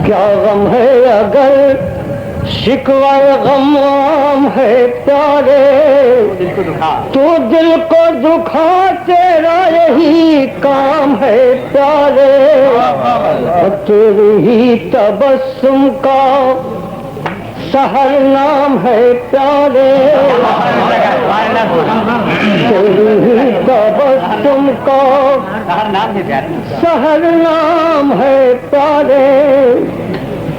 क्या गम है अगर शिकवा गम आम है प्यारे, तू दिल को दुखा तेरा यही काम है प्यारे। तेरी ही तबस्सुम का सहर नाम है प्यारे, तेरी ही तबस्सुम का सहर नाम है प्यारे।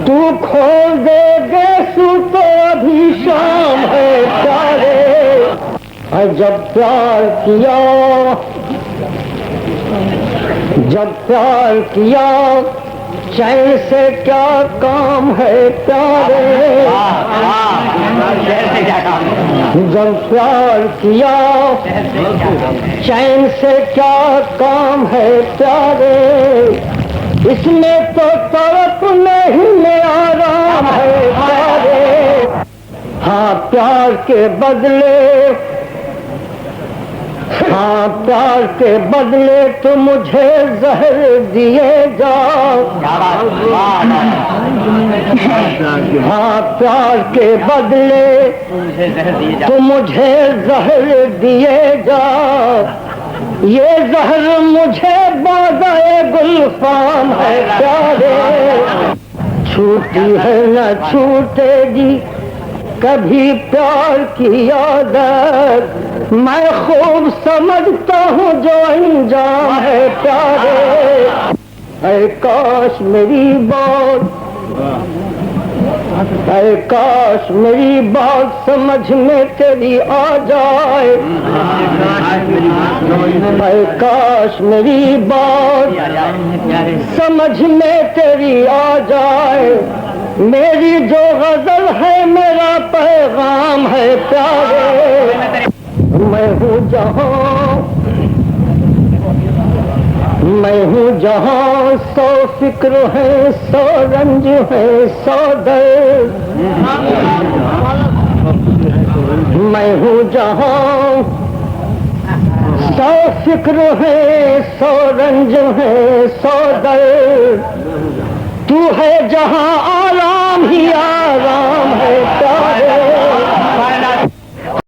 तू खोल दे गेसु तो अभी शाम है प्यारे। जब प्यार किया, जब प्यार किया चैन से क्या काम है प्यारे। जब प्यार किया चैन से क्या काम है प्यारे। इसमें तो तड़प नहीं में आराम है प्यारे। हाँ प्यार के बदले, हाँ प्यार के बदले तो मुझे जहर दिए जाओ। हाँ प्यार के बदले तो मुझे जहर दिए जाओ। ये जहर मुझे बाज़ाए गुलफाम है प्यारे। छूटी है न छूटेगी कभी प्यार की आदत। मैं खूब समझता हूँ जो अंजाम है प्यारे। ऐ काश मेरी बात, ऐ काश मेरी बात समझ में तेरी आ जाए। ऐ काश मेरी बात समझ में तेरी आ जाए। मेरी जो गजल है मेरा पैगाम है प्यारे। मैं हूँ जहाँ, मैं हूँ जहाँ सौ फिक्र है, सौ रंज है, सौ दर्द। मैं हूँ जहाँ सौ फिक्र है, सौ रंज है, सौ दर्द। तू है जहाँ आराम ही आराम है प्यारे।